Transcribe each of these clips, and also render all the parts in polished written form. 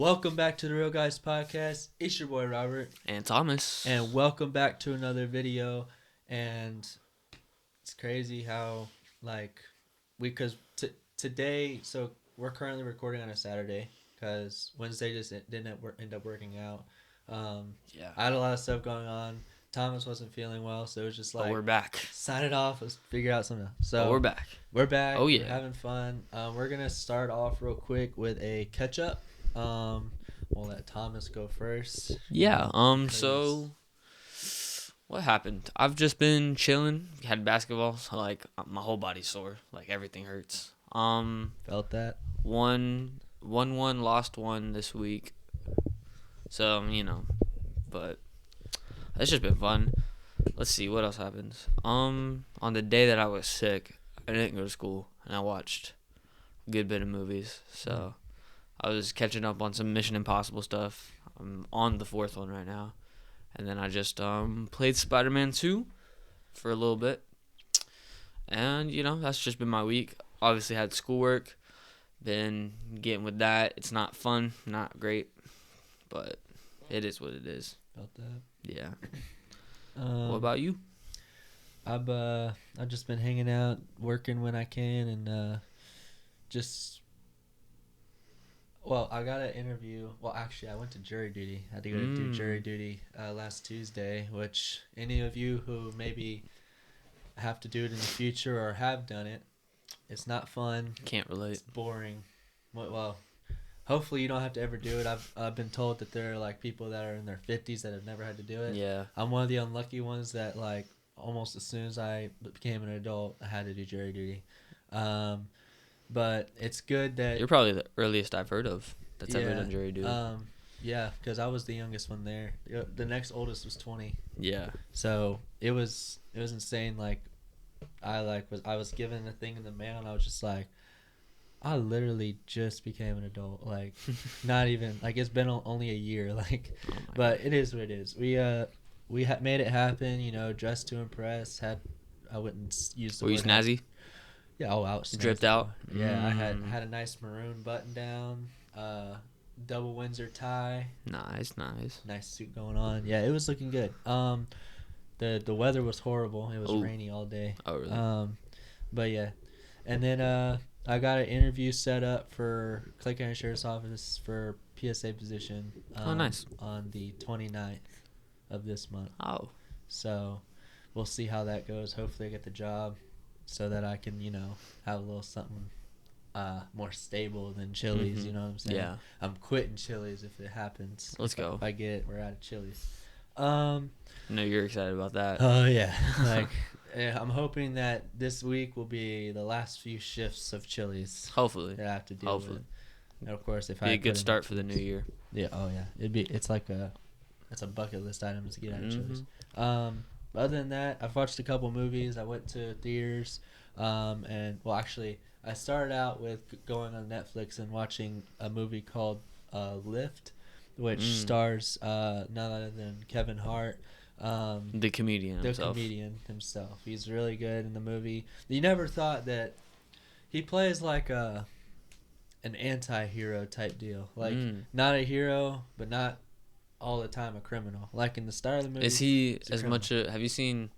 Welcome back to the Real Guys Podcast. It's your boy Robert, And Thomas. and welcome back to another video. And it's crazy how today. So we're currently recording on a Saturday because Wednesday just didn't end up working out. I had a lot of stuff going on. Thomas wasn't feeling well, so it was just But like we're back. sign it off. Let's figure out something. So But we're back. We're back. Oh, yeah. We're having fun. We're gonna start off real quick with a catch up. We'll let Thomas go first. Yeah. Because- So what happened? I've just been chilling. Had basketball, so like my whole body's sore. Like everything hurts. Felt that. Won one, lost one this week. So but it's just been fun. Let's see what else happens. On the day that I was sick, I didn't go to school and I watched a good bit of movies. So I was catching up on some Mission Impossible stuff. I'm on the fourth one right now. And then I just played Spider-Man 2 for a little bit. And, that's just been my week. Obviously had schoolwork. Been getting with that. It's not fun, not great. But it is what it is. Felt that. Yeah. What about you? I've just been hanging out, working when I can, and I got an interview. Well, actually, I went to jury duty. I had to go to do jury duty last Tuesday, which any of you who maybe have to do it in the future or have done it, it's not fun. Can't relate. It's boring. Well, hopefully you don't have to ever do it. I've been told that there are like people that are in their 50s that have never had to do it. Yeah. I'm one of the unlucky ones that like almost as soon as I became an adult, I had to do jury duty. But it's good that You're probably the earliest I've heard of that's ever done jury duty. Yeah, because I was the youngest one there. The next oldest was 20. Yeah. So it was insane. Like I was given a thing in the mail, and I was just like, I literally just became an adult. Like, not even like it's been only a year. Like, but God. It is what it is. We made it happen. Dressed to impress. I wouldn't use the Were you word snazzy? Yeah, I was dripped out. Yeah, I had a nice maroon button down, double Windsor tie. Nice. Nice suit going on. Yeah, it was looking good. The weather was horrible. It was rainy all day. Oh, really? But yeah, and then I got an interview set up for Clay County Sheriff's Office for PSA position. Nice. On the 29th of this month. Oh. So we'll see how that goes. Hopefully I get the job, so that I can, have a little something more stable than Chili's, Mm-hmm. You know what I'm saying? Yeah. I'm quitting Chili's if it happens. Let's go. If I get it, we're out of Chili's. No, you're excited about that. Oh, yeah. I'm hoping that this week will be the last few shifts of Chili's. Hopefully. That I have to deal with. And, of course, if be a good start for the new year. Yeah, oh, yeah. It's a bucket list item to get out of Chili's. Other than that, I've watched a couple movies. I went to theaters, I started out with going on Netflix and watching a movie called Lift, which stars none other than Kevin Hart. The comedian himself. He's really good in the movie. You never thought that he plays like an anti-hero type deal. Like, not a hero, but not all the time a criminal. Like in the start of the movie. Is he as much have you seen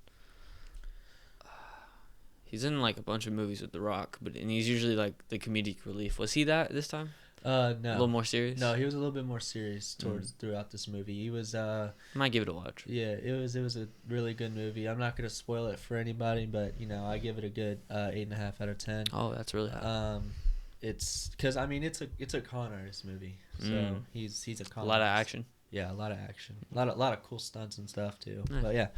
he's in like a bunch of movies with The Rock, and he's usually like the comedic relief. Was he that this time? No. A little more serious? No, he was a little bit more serious throughout this movie. He was might give it a watch. Yeah, it was a really good movie. I'm not gonna spoil it for anybody, but I give it a good 8.5 out of 10. Oh, that's really high. It's because it's a con artist movie. So he's a con a lot artist. of action. Yeah, a lot of action. A lot of cool stunts and stuff too. Nice. But yeah.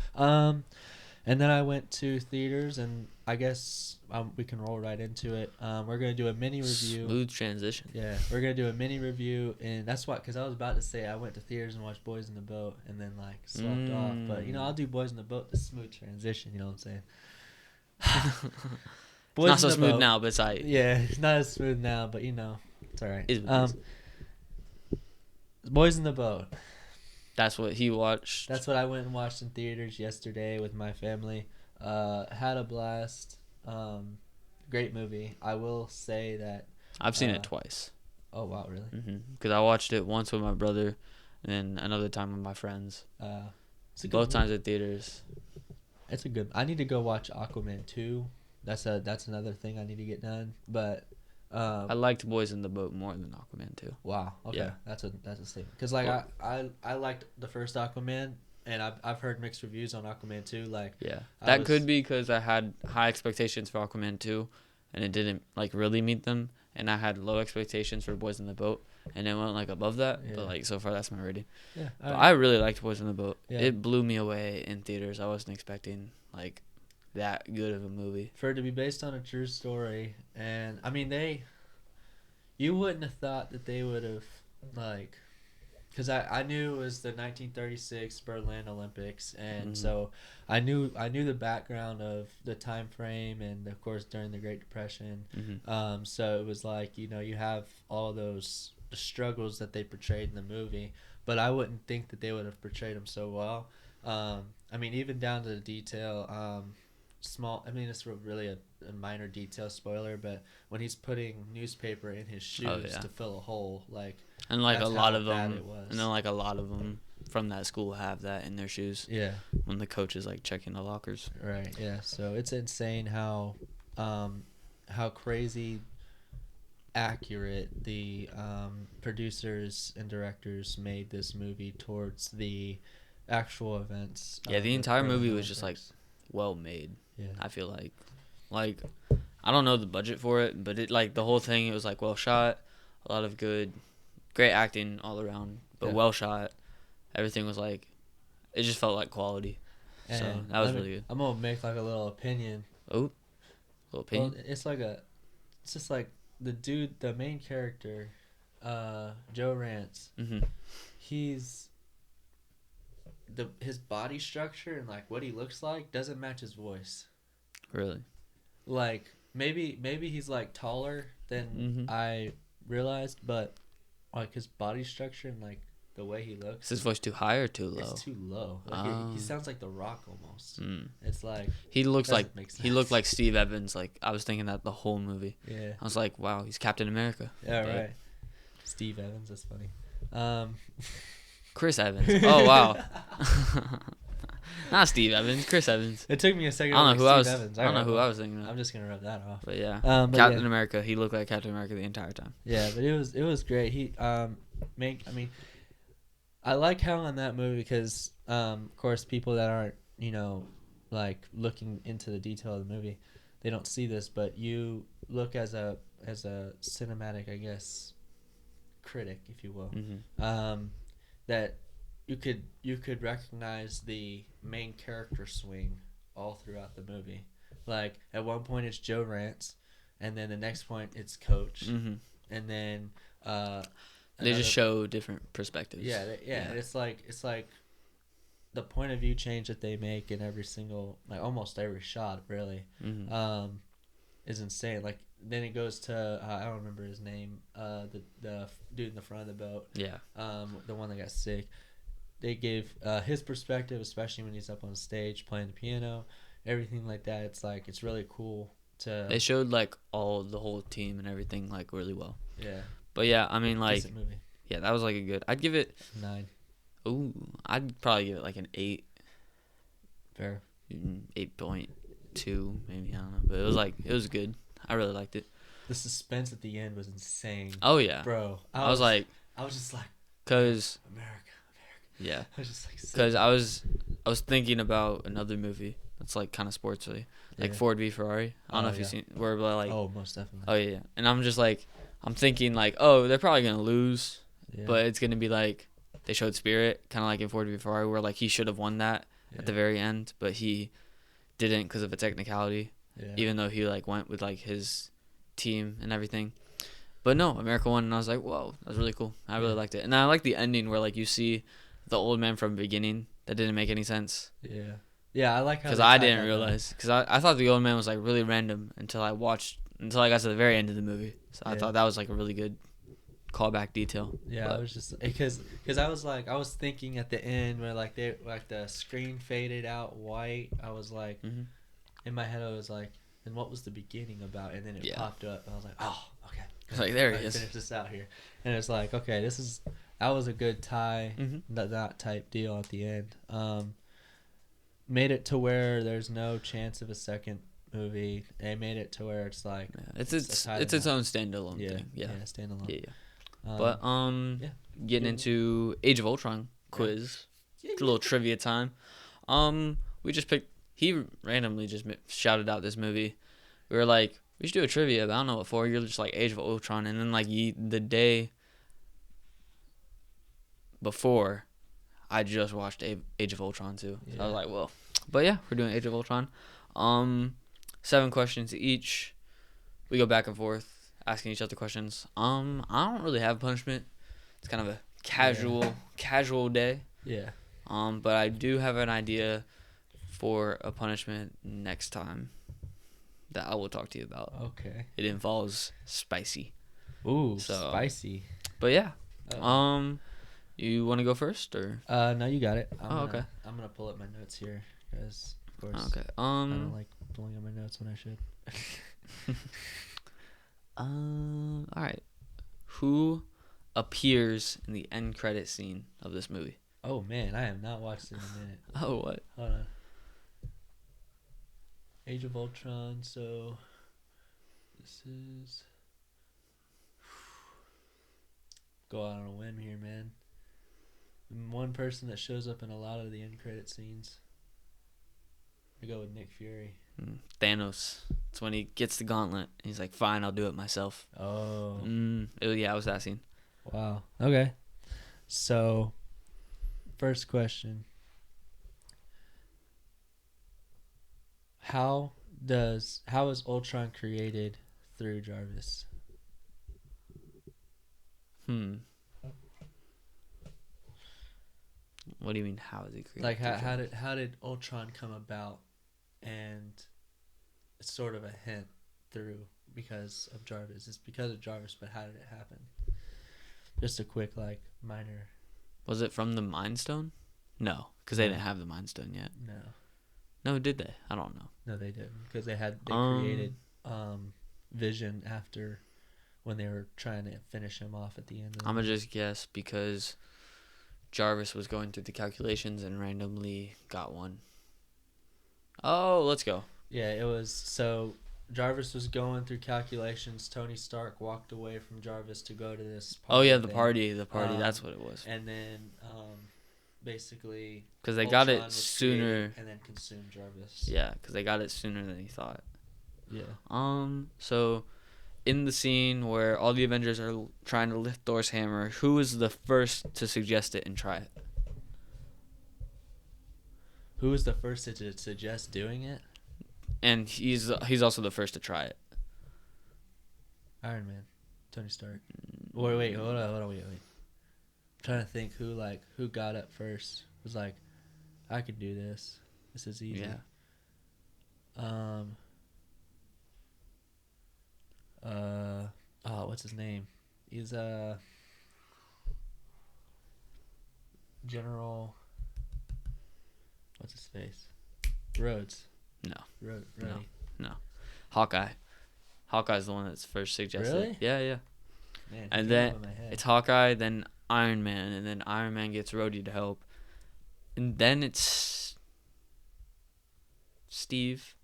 And then I went to theaters, and I guess we can roll right into it. We're gonna do a mini review. Smooth transition. Yeah, we're gonna do a mini review, and that's why, because I was about to say I went to theaters and watched Boys in the Boat, and then like swapped off. But I'll do Boys in the Boat, the smooth transition. You know what I'm saying? Boys not so smooth boat. Now, but it's alright. Yeah, it's not as smooth now, but it's alright. Boys in the Boat. That's what he watched. That's what I went and watched in theaters yesterday with my family. Had a blast. Great movie. I will say that I've seen it twice. Oh wow, really? Because I watched it once with my brother, and then another time with my friends. It's a good Both movie. times at theaters. It's a good. I need to go watch Aquaman 2. That's another thing I need to get done. But I liked Boys in the Boat more than Aquaman 2. wow, okay, Yeah. that's a statement. Because like But, I liked the first Aquaman, and I've heard mixed reviews on Aquaman 2. Like yeah. I That was could be because I had high expectations for Aquaman 2, and it didn't, like, really meet them. And I had low expectations for Boys in the Boat, and it went, like, above that. Yeah. But, like, so far, that's my rating. yeah. But I really liked Boys in the Boat. Yeah. It blew me away in theaters. I wasn't expecting, like, that good of a movie. For it to be based on a true story, and I mean you wouldn't have thought that they would have like, because I knew it was the 1936 Berlin Olympics, and so I knew the background of the time frame, and of course during the Great Depression. So it was like, you have all those struggles that they portrayed in the movie, but I wouldn't think that they would have portrayed them so well. I mean, even down to the detail. Small. I mean, it's really a minor detail spoiler, but when he's putting newspaper in his shoes to fill a hole, like, and like that's a lot how of bad them, it was. and then like a lot of them from that school have that in their shoes. Yeah. When the coach is like checking the lockers. Right. Yeah. So it's insane how crazy accurate the producers and directors made this movie towards the actual events. Yeah, the entire movie was just like well made. Yeah. I feel like I don't know the budget for it, but it like the whole thing, it was like well shot, a lot of great acting all around, but well shot. Everything was like, it just felt like quality. And so that was really good. I'm gonna make like a little opinion. Oh, little opinion. Well, it's just like the main character, Joe Rance. He's his body structure and like what he looks like doesn't match his voice. Really? Like maybe he's like taller than I realized, but like his body structure and like the way he looks. Is his voice too high or too low? It's too low. Like he sounds like The Rock almost. It's like he looked like Steve Evans. Like I was thinking that the whole movie. Yeah. I was like, wow, he's Captain America. Yeah, right. Steve Evans, that's funny. Chris Evans. Oh wow. Not Steve Evans, Chris Evans. It took me a second. I don't know who Evans. I don't know who I was thinking of. I'm just gonna rub that off. But yeah, but Captain America. He looked like Captain America the entire time. Yeah, but it was great. He I mean, I like how in that movie because of course people that aren't like looking into the detail of the movie, they don't see this, but you look as a cinematic, I guess, critic, if you will, that you could recognize the main character swing all throughout the movie. Like at one point it's Joe Rance, and then the next point it's Coach, and then they just show different perspectives. Yeah. And it's like the point of view change that they make in every single, like almost every shot, really, is insane. Like then it goes to I don't remember his name, the dude in the front of the boat. Yeah. The one that got sick. They gave his perspective, especially when he's up on stage playing the piano, everything like that. It's like it's really cool to. They showed like the whole team and everything like really well. Yeah. But yeah, I mean like. Decent movie. Yeah, that was like a good. I'd give it 9. Ooh, I'd probably give it like an 8. Fair. 8.2 maybe, I don't know, but it was good. I really liked it. The suspense at the end was insane. Oh yeah, bro. I was just like, cause America. Yeah, I was just like, because I was thinking about another movie that's like kind of sportsy, like Ford v Ferrari. I don't know if you've seen where like. Oh, most definitely. Oh yeah, and I'm just like, I'm thinking like, oh, they're probably gonna lose, but it's gonna be like they showed spirit, kind of like in Ford v Ferrari, where like he should have won that at the very end, but he didn't because of a technicality. Yeah. Even though he like went with like his team and everything. But no, America won, and I was like, whoa, that was really cool. I really liked it. And I like the ending where like you see the old man from the beginning. That didn't make any sense. Yeah. Yeah, I like how. Because I didn't realize. Because I thought the old man was like really random until I got to the very end of the movie. So I thought that was like a really good callback detail. Yeah, I was just because I was thinking at the end where like the screen faded out white. I was like, in my head I was like, and what was the beginning about? And then it popped up. And I was like, oh, okay. It's like, there he Let me is. finish this out here. And it's like, okay, that was a good tie, that type deal at the end. Made it to where there's no chance of a second movie. They made it to where it's like It's its own standalone thing. Yeah, standalone. yeah. But yeah. getting into Age of Ultron quiz. It's a little trivia time. We just picked. He randomly just shouted out this movie. We were like, we should do a trivia, but I don't know what for. You're just like Age of Ultron, and then like the day before, I just watched Age of Ultron too. So I was like, well, but yeah, we're doing Age of Ultron. 7 questions each. We go back and forth asking each other questions. I don't really have punishment. It's kind of a casual day. Yeah. But I do have an idea for a punishment next time that I will talk to you about. Okay. It involves spicy. Ooh, spicy. But yeah. You want to go first or? No, you got it. Okay. I'm gonna pull up my notes here because, of course, Okay. I don't like pulling up my notes when I should. All right. Who appears in the end credit scene of this movie? Oh man, I have not watched it in a minute. Oh, what? Hold on. Age of Ultron. So this is go out on a whim here, man. One person that shows up in a lot of the end credit scenes. I go with Nick Fury. Thanos. It's when he gets the gauntlet. He's like, "Fine, I'll do it myself." Oh. Yeah, it was that scene. Wow. Okay. So, first question. How is Ultron created through Jarvis? What do you mean? How is he created? Like how did Ultron come about? And it's sort of a hint through because of Jarvis. It's because of Jarvis, but how did it happen? Just a quick minor. Was it from the Mind Stone? No, because they didn't have the Mind Stone yet. No, did they? I don't know. No, they didn't because they created Vision after when they were trying to finish him off at the end. I'm gonna just guess because Jarvis was going through the calculations and randomly got one. Oh, let's go. Yeah, it was so Jarvis was going through calculations. Tony Stark walked away from Jarvis to go to this party. Oh yeah, the party. That's what it was. And then basically because they got it sooner and then consumed Jarvis. Yeah, because they got it sooner than he thought. Yeah. So in the scene where all the Avengers are trying to lift Thor's hammer, who was the first to suggest it and try it? Who was the first to suggest doing it? And he's also the first to try it. Iron Man, Tony Stark. Wait, hold on, wait. I'm trying to think who got up first. Was like, I could do this. This is easy. Yeah. What's his name? He's General. What's his face? Rhodes. No. No. Hawkeye. Hawkeye's the one that's first suggested. Really? Yeah. Man, and then it's Hawkeye, then Iron Man, and then Iron Man gets Rhodey to help. And then it's Steve.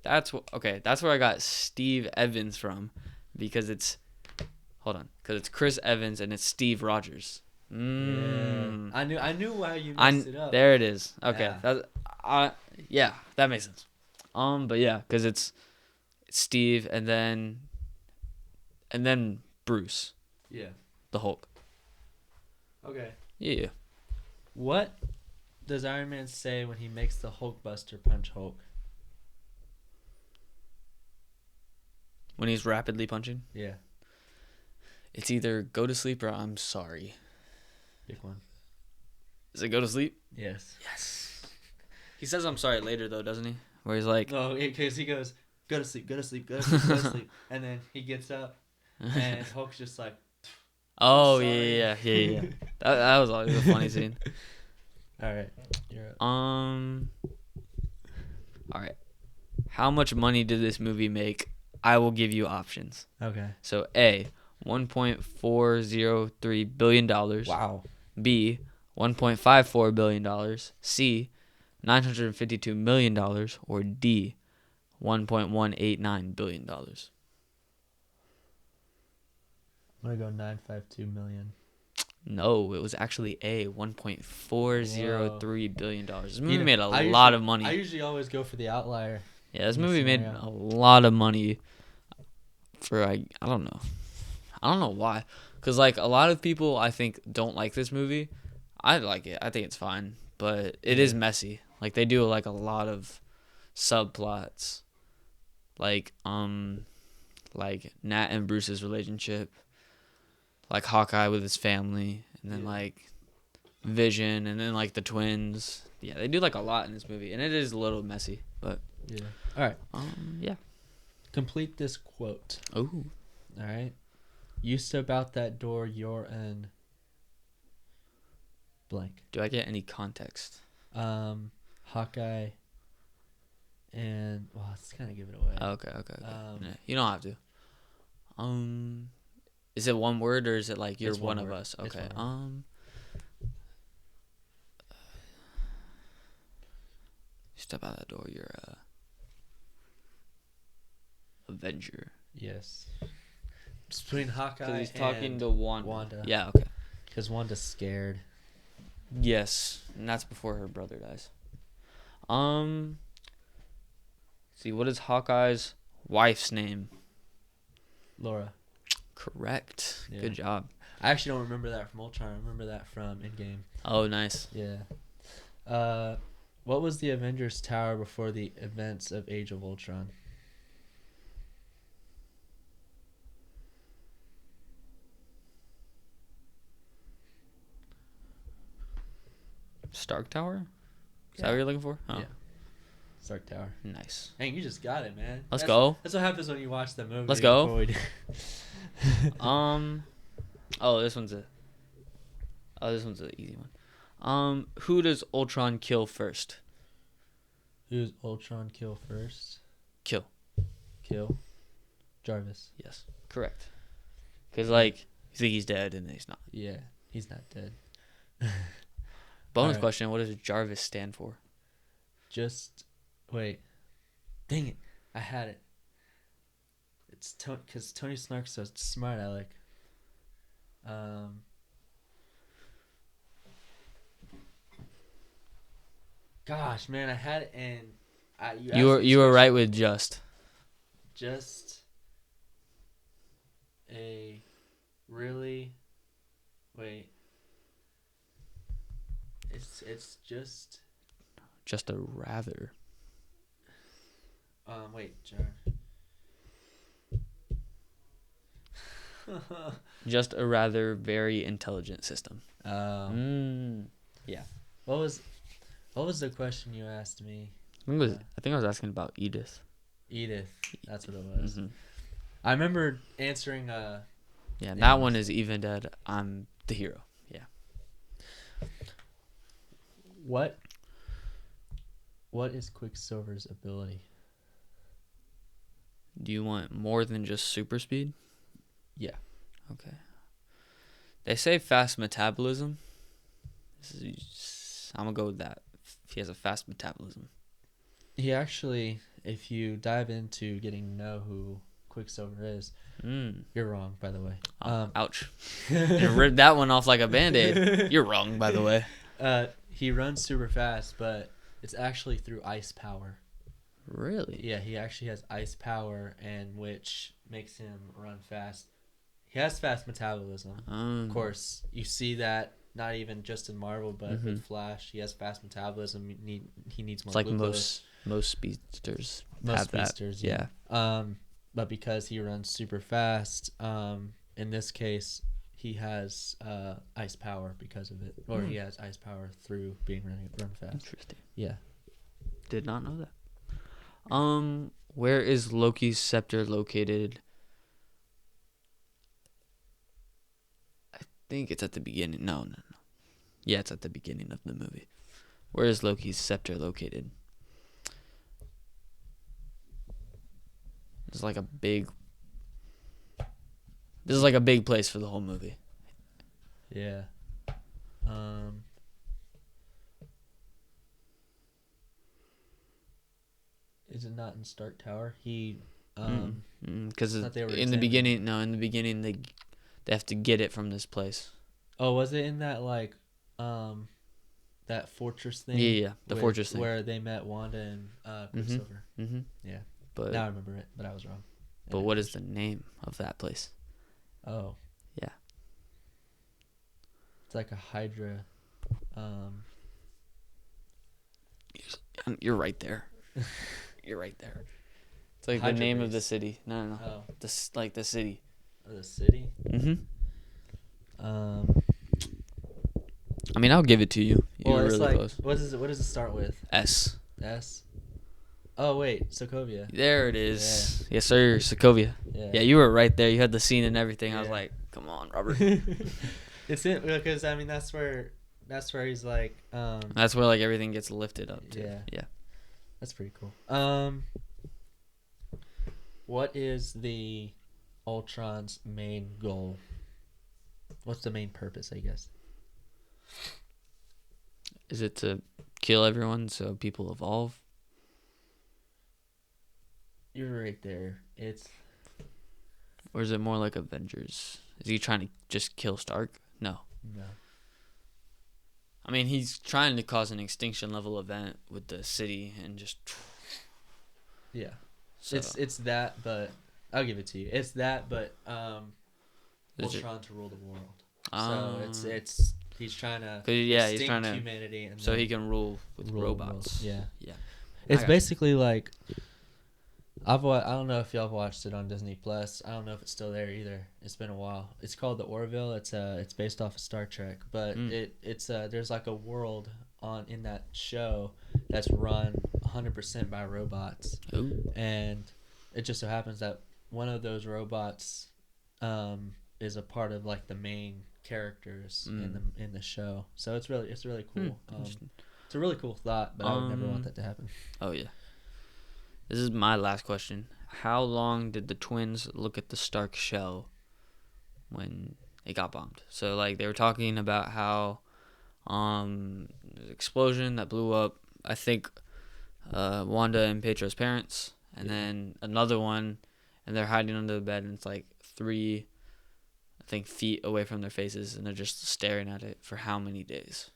That's where I got Steve Evans from, because it's Chris Evans and it's Steve Rogers. Yeah. I knew why you messed it up. There it is. Okay. Yeah. That makes sense. But yeah, because it's Steve and then Bruce. Yeah. The Hulk. Okay. Yeah. What does Iron Man say when he makes the Hulkbuster punch Hulk? When he's rapidly punching? Yeah. It's either go to sleep or I'm sorry. Pick one. Is it go to sleep? Yes. He says I'm sorry later though, doesn't he? Where he's like, no, because he goes, go to sleep, go to sleep, go to sleep, go to sleep, and then he gets up, and Hulk's just like, oh yeah. That was always a funny scene. All right, you're up. All right. How much money did this movie make I will give you options. Okay. So A, $1.403 billion. Wow. B, $1.54 billion. C, $952 million. Or D, $1.189 billion. I'm gonna go 952 million. No, it was actually A, $1.403 billion. This movie You know, made a I lot usually- of money. I usually always go for the outlier. Yeah, this in the movie made scenario. a lot of money for I don't know. I don't know why. Cuz like a lot of people I think don't like this movie. I like it. I think it's fine, but it is Yeah. messy. Like they do like a lot of subplots. Like Nat and Bruce's relationship, like Hawkeye with his family, and then Yeah. like Vision, and then like the twins. Yeah, they do like a lot in this movie, and it is a little messy, but Yeah. All right. yeah. Complete this quote. Oh, All right. You step out that door, you're in blank. do I get any context? Hawkeye and well, let's kind of give it away. Okay. Yeah, you don't have to. Is it one word or is it like you're It's one one of word. us? It's Okay. one word. Step out that door. You're a Avenger. Yes. It's between Hawkeye Because he's talking and to Wanda. Wanda. Yeah. Okay. Because Wanda's scared. Yes, and that's before her brother dies. See, what is Hawkeye's wife's name? Laura. Correct. Yeah. Good job. I actually don't remember that from Ultron. I remember that from Endgame. Oh, nice. Yeah. What was the Avengers Tower before the events of Age of Ultron? Stark Tower? Is that Yeah. what you're looking for? Oh. Yeah. Stark Tower. Nice. Dang, you just got it, man. Let's go. That's what happens when you watch the movie. Let's go. before we do- Oh, this one's an easy one. Who does Ultron kill first? Who's Ultron kill first? Kill. Jarvis. Yes. Correct. Because, like, you think he's dead and he's not. Yeah, he's not dead. Bonus Alright. question, what does Jarvis stand for? Just wait. Dang it! I had it. It's because Tony Stark's so smart, Alec. Gosh, man, I had it, and You were right with just. A really wait. It's Just a rather. wait, Jar. Just a rather very intelligent system. Yeah. What was the question you asked me? I think I was asking about Edith. Edith. That's what it was. Mm-hmm. I remember answering. Yeah, Yeah. that one is even dead. I'm the hero. Yeah. What is Quicksilver's ability? Do you want more than just super speed? Yeah. Okay. They say fast metabolism. I'm going to go with that. He has a fast metabolism. He actually, if you dive into getting to know who Quicksilver is, you're wrong, by the way. Ouch. And ripped that one off like a Band-Aid. You're wrong, by the way. He runs super fast, but it's actually through ice power. Really? Yeah, he actually has ice power, and which makes him run fast. He has fast metabolism. Of course, you see that not even just in Marvel, but with Flash, he has fast metabolism. He needs more. It's like glucose. most speedsters Most have speedsters, that. Yeah. But because he runs super fast, in this case, he has ice power because of it, or he has ice power through being run fast. Interesting. Yeah. Did not know that. Where is Loki's scepter located? I think it's at the beginning. No. Yeah, it's at the beginning of the movie. Where is Loki's scepter located? This is like a big. This is like a big place for the whole movie. Yeah. Is it not in Stark Tower? Because thought they were in the examining beginning, they have to get it from this place. Oh, was it in that that fortress thing? Yeah, the fortress thing where they met Wanda and Quicksilver. Mm-hmm. Yeah, But now I remember it, but I was wrong. But what is the name of that place? Oh, yeah, it's like a Hydra. You're right there. You're right there. It's like Hydra the name base. of the city. No. Oh, The city. the city. Mm-hmm. I mean, I'll give it to you. You were really close. What does it start with? S. S. Oh wait, Sokovia. There it is. Yeah. Yes, sir. Sokovia. Yeah, you were right there. You had the scene and everything. Yeah. I was like, come on, Robert. It's it because I mean that's where he's like. That's where like everything gets lifted up to. Yeah. That's pretty cool. What is the Ultron's main goal? What's the main purpose, I guess? Is it to kill everyone so people evolve? You're right there. Or is it more like Avengers? Is he trying to just kill Stark? No. I mean, he's trying to cause an extinction level event with the city and just. Yeah. So. It's that, but I'll give it to you. It's that, but Ultron to rule the world. So it's he's trying to he's trying to humanity and so he can rule with robots. Yeah. Yeah. It's basically like I don't know if y'all watched it on Disney Plus. I don't know if it's still there either. It's been a while. It's called The Orville. It's based off of Star Trek, but it's there's like a world in that show that's run 100% by robots. Ooh. And it just so happens that one of those robots is a part of like the main characters in the show. So it's really cool. It's a really cool thought, but I would never want that to happen. Oh yeah. This is my last question. How long did the twins look at the Stark shell when it got bombed? So like they were talking about how there's an explosion that blew up, I think, Wanda and Petro's parents, and then another one, and they're hiding under the bed, and it's like 3, I think, feet away from their faces, and they're just staring at it for how many days?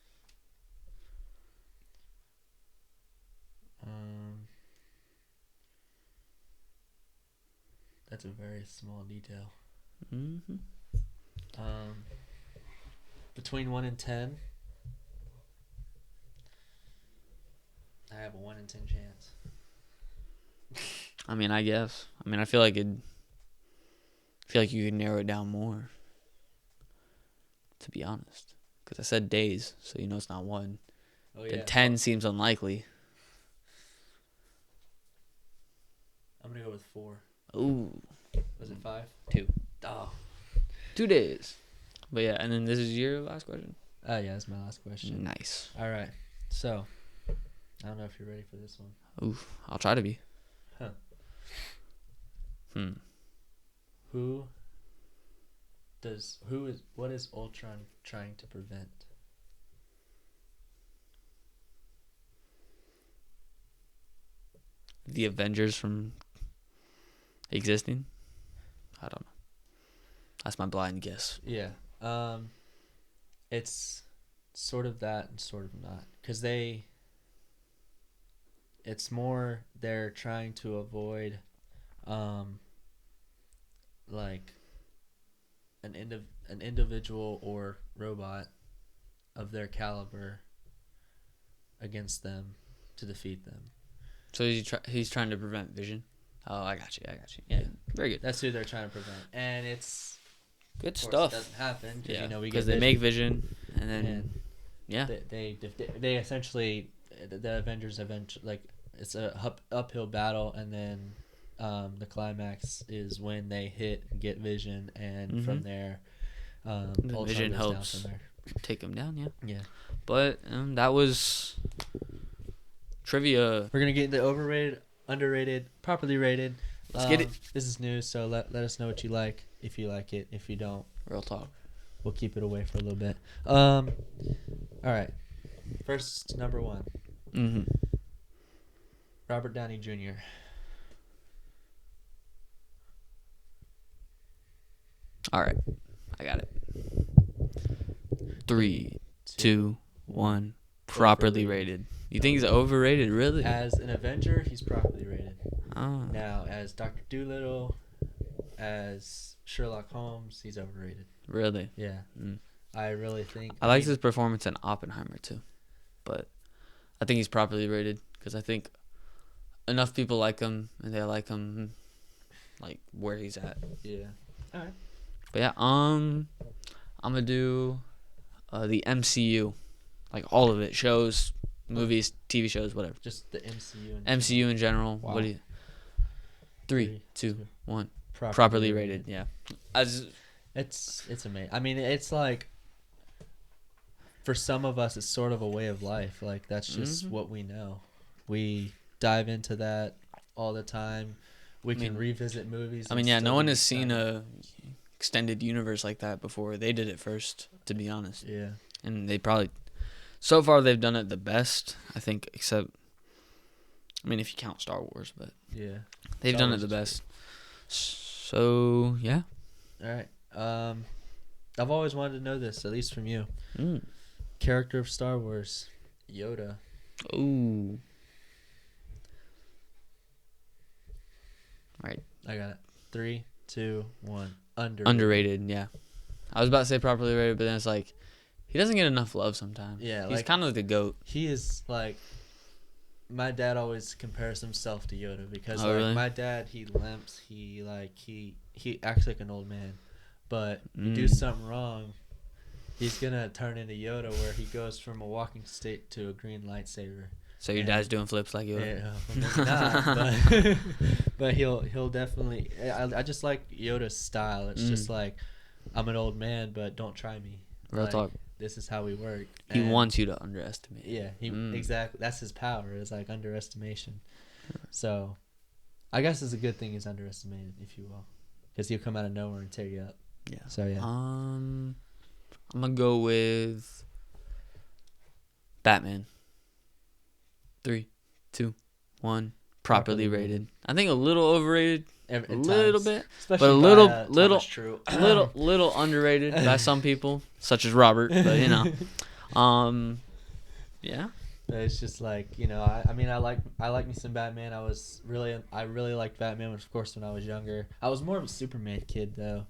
That's a very small detail. Mm-hmm. Between 1 and 10, I have a 1 in 10 chance. I mean, I guess. I mean, I feel like you could narrow it down more. To be honest, because I said days, so you know it's not 1. Oh yeah. 10 seems unlikely. I'm gonna go with 4. Ooh. Was it 5? 2. Oh. 2 days. But yeah, and then this is your last question? Yeah, that's my last question. Nice. All right. So, I don't know if you're ready for this one. Ooh, I'll try to be. Huh. What is Ultron trying to prevent? The Avengers from existing? I don't know. That's my blind guess. Yeah. It's sort of that and sort of not. Because it's more they're trying to avoid, like, an individual or robot of their caliber against them to defeat them. So he's trying to prevent Vision? Oh, I got you. Yeah, very good. That's who they're trying to prevent. And it's... Good of course, stuff. It doesn't happen. Yeah, Because they make Vision, and then... yeah. They essentially... The Avengers eventually... Like, it's a uphill battle, and then the climax is when they hit and get Vision, and from there... the Vision helps take him down, Yeah. But that was... trivia. We're going to get into overrated, underrated, properly rated. Let's get it. This is new, so let us know what you like. If you like it, if you don't, Real talk. we'll keep it away for a little bit. All right. First, number 1, Mm-hmm. Robert Downey Jr. All right. I got it. 3, 2, 1. Properly rated. You think he's overrated? Really? As an Avenger, he's properly rated. Oh. Now, as Dr. Dolittle, as Sherlock Holmes, he's overrated. Really? Yeah. Mm. I really think. I liked his performance in Oppenheimer too, but I think he's properly rated because I think enough people like him and they like him, like where he's at. Yeah. All right. But yeah, I'm gonna do the MCU, like all of it, shows, movies, TV shows, whatever. Just the MCU. MCU in general. Wow. What do you? 3, 2, 1. Properly, Properly rated. Yeah. It's amazing. I mean, it's like, for some of us, it's sort of a way of life. Like, that's just what we know. We dive into that all the time. We can revisit movies. I mean, yeah, no one has seen a extended universe like that before. They did it first, to be honest. Yeah. And they probably, so far, they've done it the best, I think, except, I mean, if you count Star Wars, but yeah, they've done it the best. So, yeah. All right. I've always wanted to know this, at least from you. Mm. Character of Star Wars, Yoda. Ooh. Right. I got it. 3, 2, 1. Underrated, yeah. I was about to say properly rated, but then it's like, he doesn't get enough love sometimes. Yeah, he's kind of like the GOAT. He is like, my dad always compares himself to Yoda because really? My dad, he limps, he acts like an old man, but you do something wrong, he's gonna turn into Yoda, where he goes from a walking stick to a green lightsaber. So your dad's doing flips like Yoda? Yeah, not, but he'll definitely. I just like Yoda's style. It's just like, I'm an old man, but don't try me. Real talk. This is how we work. He wants you to underestimate. Yeah, exactly. That's his power. It's like underestimation. So, I guess it's a good thing he's underestimated, if you will, because he'll come out of nowhere and tear you up. Yeah. So yeah. I'm gonna go with Batman. 3, 2, 1. Properly rated. I think a little overrated. A little bit, especially but a little underrated by some people, such as Robert. But yeah. It's just like, I mean, I like me some Batman. I really liked Batman, of course, when I was younger. I was more of a Superman kid though.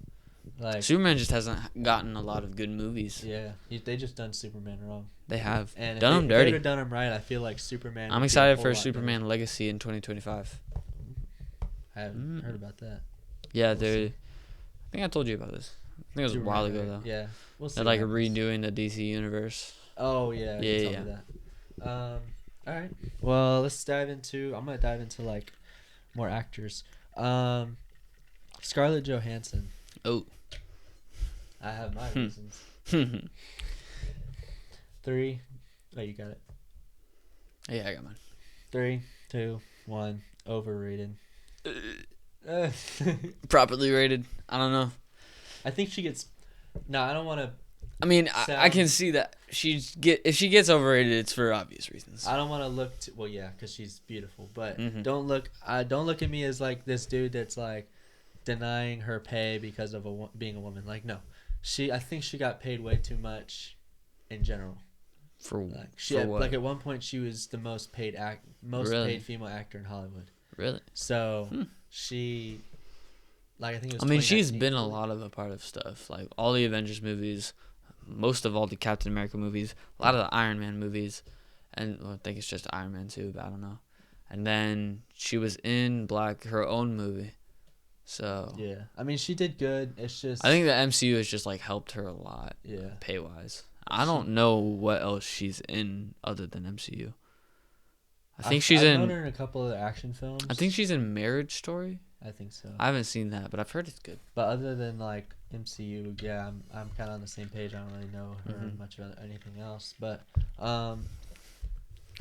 Like, Superman just hasn't gotten a lot of good movies. Yeah, they just done Superman wrong. They have and done him dirty. If they would have done him right, I feel like Superman. I'm excited for Superman Legacy in 2025. I haven't heard about that. Yeah, I think I told you about this. I think it was Superman, a while ago though. Yeah, we'll see. They're like redoing the DC universe. Oh yeah. Yeah. That. All right. Well, I'm gonna dive into like more actors. Scarlett Johansson. Oh. I have my reasons. 3. Oh, you got it. Yeah, I got mine. 3, 2, 1. Overrated. Properly rated. I don't know. I think she gets. No, I don't want to. I mean, I can see that if she gets overrated, it's for obvious reasons. I don't want to look. Well, yeah, because she's beautiful. But don't look at me as like this dude that's like denying her pay because of being a woman. Like, no, I think she got paid way too much, in general. For what? Like at one point, she was the most paid paid female actor in Hollywood. Really? So she, like, I think it was. I mean, she's been a lot of a part of stuff, like all the Avengers movies, most of all the Captain America movies, a lot of the Iron Man movies, and I think it's just Iron Man 2, but I don't know. And then she was in her own movie. So yeah, I mean, she did good. It's just I think the MCU has just like helped her a lot. Yeah, pay wise. I don't know what else she's in other than MCU. I think she's I've known her in a couple of action films. I think she's in Marriage Story. I think so. I haven't seen that, but I've heard it's good. But other than like MCU, yeah, I'm kind of on the same page. I don't really know her much about anything else. But I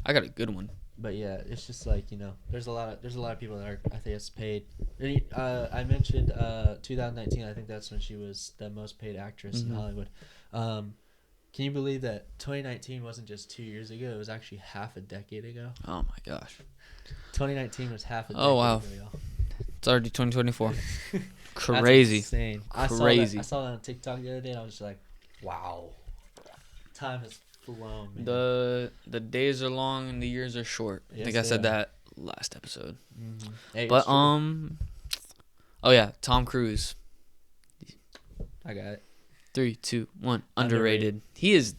got a good one. but yeah, it's just like, there's a lot of people that are, I think, it's paid. I mentioned 2019. I think that's when she was the most paid actress in Hollywood. Can you believe that 2019 wasn't just 2 years ago? It was actually half a decade ago. Oh my gosh. 2019 was half a decade Oh wow. ago, y'all. It's already 2024. Crazy. That's insane. Crazy. I saw that on TikTok the other day, and I was just like, wow. Time has flown, man. The days are long and the years are short. Yes, I think I said that last episode. Mm-hmm. Hey, But oh yeah, Tom Cruise. I got it. 3, 2, 1. Underrated. He's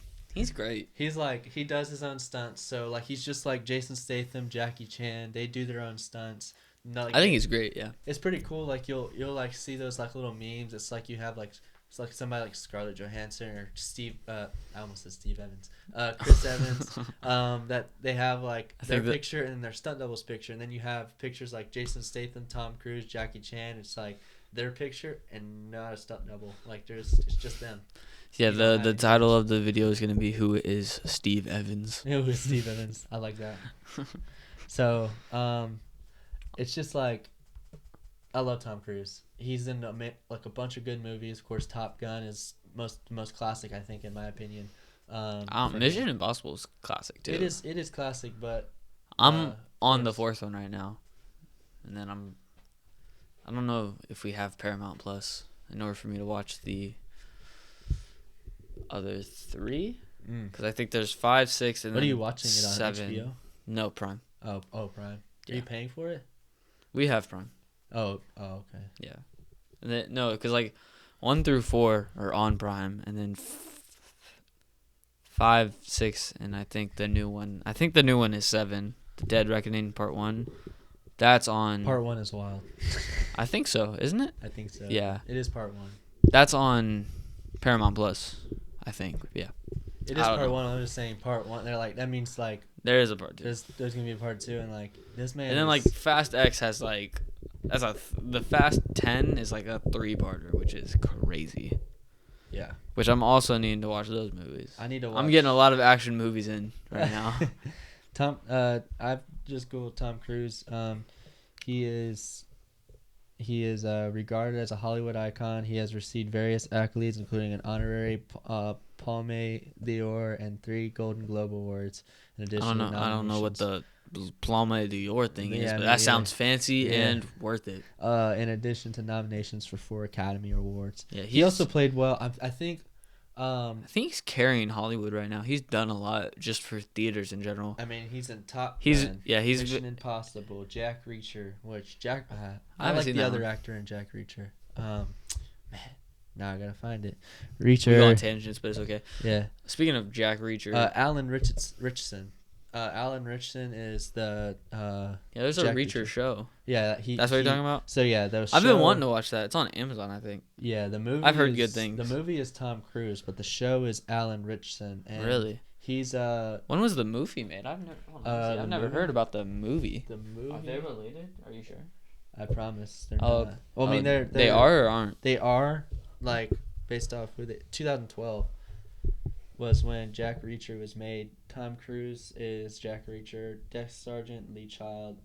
great. He's like, he does his own stunts. So like, he's just like Jason Statham, Jackie Chan. They do their own stunts. I think he's great. Yeah. It's pretty cool. Like you'll like see those like little memes. It's like you have like, it's like somebody like Scarlett Johansson or Steve. I almost said Steve Evans. Chris Evans. That they have like their picture and their stunt doubles picture, and then you have pictures like Jason Statham, Tom Cruise, Jackie Chan. It's like their picture and not a stunt double. Like it's just them. Yeah. The title of the video is gonna be "Who is Steve Evans?" Who is Steve Evans? I like that. So it's just like, I love Tom Cruise. He's in like a bunch of good movies. Of course, Top Gun is most classic, I think, in my opinion. Mission Impossible is classic too. It is classic, but I'm on the fourth one right now, and then I don't know if we have Paramount Plus in order for me to watch the other 3, because I think there's 5, 6, and what then are you watching it on 7. HBO? No, Prime. Oh, Prime. Yeah. Are you paying for it? We have Prime. Oh, okay. Yeah. And then, no, because like 1 through 4 are on Prime, and then 5, 6, and I think the new one. I think the new one is 7. The Dead Reckoning Part 1. That's on. Part 1 is wild. I think so, isn't it? I think so. Yeah. It is Part 1. That's on Paramount Plus, I think. Yeah. It is Part 1. I'm just saying Part 1. They're like, that means like there is a Part 2. There's gonna be a Part 2, and like this man. And then like Fast X has like the Fast 10 is like a 3-parter, which is crazy. Yeah. Which I'm also needing to watch those movies. I need to watch. I'm getting a lot of action movies in right now. I've just Googled Tom Cruise. He is regarded as a Hollywood icon. He has received various accolades, including an honorary Palme d'Or and 3 Golden Globe Awards. In addition, I don't know what the Palme d'Or thing is, but that sounds fancy and worth it. In addition to nominations for 4 Academy Awards. Yeah, he also played well. I think he's carrying Hollywood right now. He's done a lot just for theaters in general. I mean, he's in Top Gun. He's Mission Impossible, Jack Reacher, which I like seen the that other one. actor in Jack Reacher. Man, now I gotta find it. Reacher. We go on tangents, but it's okay. Yeah. Speaking of Jack Reacher, Alan Richardson. Alan Richardson is the there's a Reacher show. Yeah, that's what you're talking about. So yeah, I've been wanting to watch that. It's on Amazon, I think. Yeah, the movie. I've heard good things. The movie is Tom Cruise, but the show is Alan Richardson. And really? He's When was the movie made? I've never heard about the movie. The movie. Are they related? Are you sure? I promise they're not. Well, I mean they are or aren't? They are, like, based off 2012 was when Jack Reacher was made. Tom Cruise is Jack Reacher. Dex Sargent, Lee Child,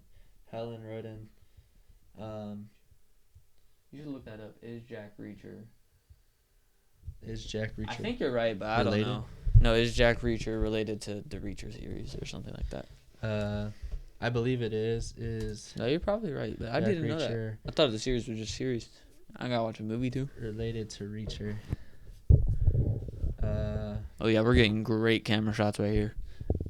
Helen Rodin. You should look that up. Is Jack Reacher I think you're right, but I don't know. No, is Jack Reacher related to the Reacher series or something like that? I believe it is. No, you're probably right, but I didn't know that. I thought the series was just series. I gotta watch a movie too. Related to Reacher. Oh yeah, we're getting great camera shots right here.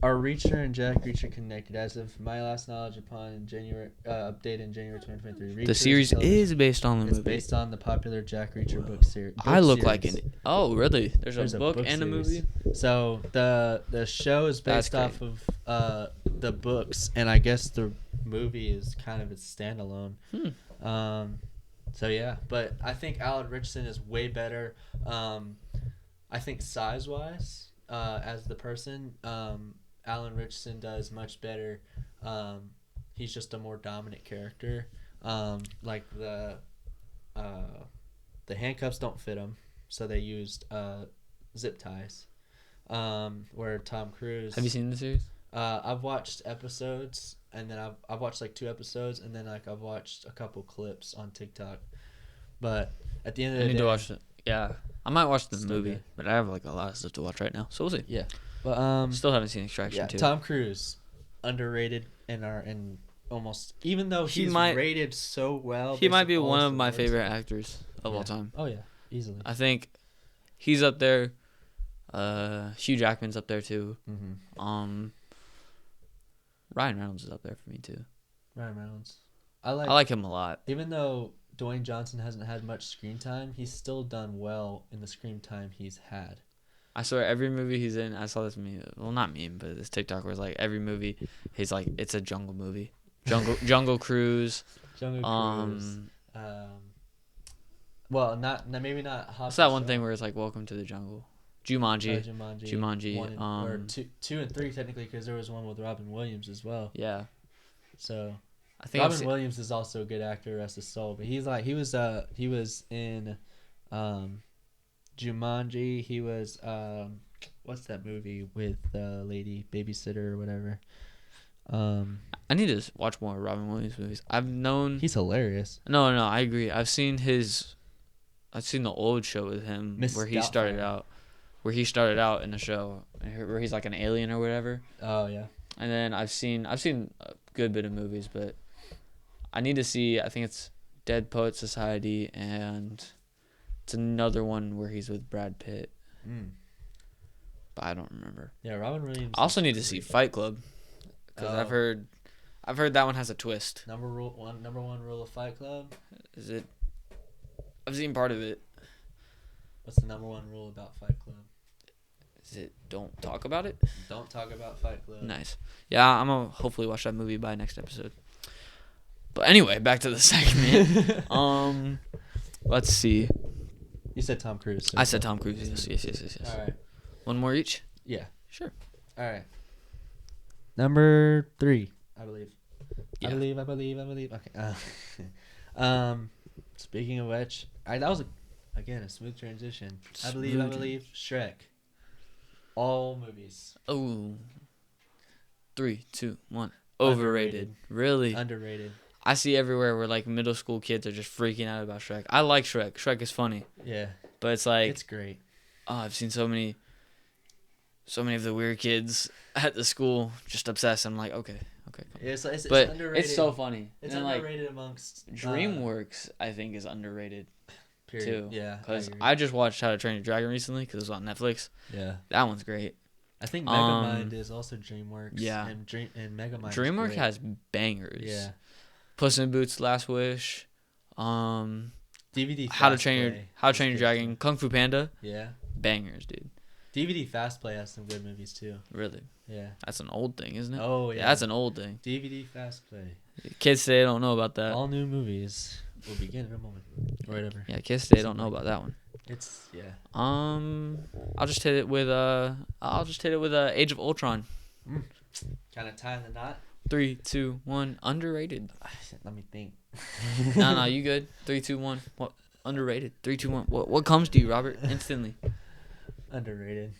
Are Reacher and Jack Reacher connected? As of my last knowledge upon update in January 2023. The series is based on the movie. It's based on the popular Jack Reacher book series. I look like an... Oh, really? There's a book and series. a movie? So the show is based off of the books, and I guess the movie is kind of its standalone. So yeah, but I think Alan Richardson is way better. I think size-wise, as the person, Alan Richardson does much better. He's just a more dominant character. Like the handcuffs don't fit him, so they used zip ties. Where Tom Cruise. Have you seen the series? I've watched episodes, and then I've watched like 2 episodes, and then like I've watched a couple clips on TikTok. But at the end of I the need day, to watch it. Yeah, I might watch the still movie, good. but I have like a lot of stuff to watch right now, so we'll see. Yeah, but Still haven't seen Extraction yeah, 2. Tom Cruise, underrated in our and almost even though He he's might rated so well. he based might on be all one his of my awards. favorite actors of Yeah. all time. Oh yeah, easily. I think he's up there. Hugh Jackman's up there too. Mm-hmm. Ryan Reynolds is up there for me too. Ryan Reynolds. I like him a lot. Even though Dwayne Johnson hasn't had much screen time, he's still done well in the screen time he's had. I swear every movie he's in, I saw this meme. Well, not meme, but this TikTok where it's like every movie, he's like, it's a jungle movie. Jungle Cruise. Jungle Cruise. Well, maybe not. What's that one thing where it's like Welcome to the Jungle? Jumanji. Jumanji. Or two and three technically, because there was one with Robin Williams as well. Yeah. So I think Robin Williams is also a good actor, rest his soul. But he was in Jumanji. He was what's that movie with the lady babysitter or whatever? I need to watch more Robin Williams movies. I've known he's hilarious. No, I agree. I've seen the old show with him where he started out in the show where he's like an alien or whatever. Oh yeah. And then I've seen a good bit of movies, but I need to see. I think it's Dead Poet Society, and it's another one where he's with Brad Pitt. But I don't remember. Yeah, Robin Williams. I also need to see Fight Club because I've heard that one has a twist. Number one rule of Fight Club. Is it? I've seen part of it. What's the number one rule about Fight Club? Is it don't talk about it? Don't talk about Fight Club. Nice. Yeah, I'm gonna hopefully watch that movie by next episode. But anyway, back to the segment. Let's see. You said Tom Cruise. So I said Tom Cruise. Yes. All right. One more each? Yeah. Sure. All right. Number 3, I believe. Yeah. I believe. Okay. Speaking of which, that was a smooth transition. I believe Shrek. All movies. Oh. 3, 2, 1. Overrated. Really? Underrated. I see everywhere where like middle school kids are just freaking out about Shrek. I like Shrek. Shrek is funny. Yeah. But it's like it's great. Oh, I've seen so many of the weird kids at the school just obsessed. I'm like, okay. It's underrated. It's so funny. It's and underrated like, amongst DreamWorks. I think is underrated. Period. Too. Yeah. Because I just watched How to Train Your Dragon recently because it was on Netflix. Yeah. That one's great. I think Megamind is also DreamWorks. Yeah. And Megamind. DreamWorks has bangers. Yeah. Puss in Boots, Last Wish, DVD. How to Train Your Dragon, Kung Fu Panda. Yeah. Bangers, dude. DVD Fast Play has some good movies too. Really? Yeah. That's an old thing, isn't it? Oh yeah. That's an old thing. DVD Fast Play. Kids today don't know about that. All new movies will begin in a moment. Or whatever. Yeah, kids today don't know about that one. It's yeah. I'll just hit it with Age of Ultron. Kind of tying the knot. 3, 2, 1. Underrated. Let me think. No, you good. 3, 2, 1. What? Underrated. 3, 2, 1. What comes to you, Robert? Instantly. Underrated.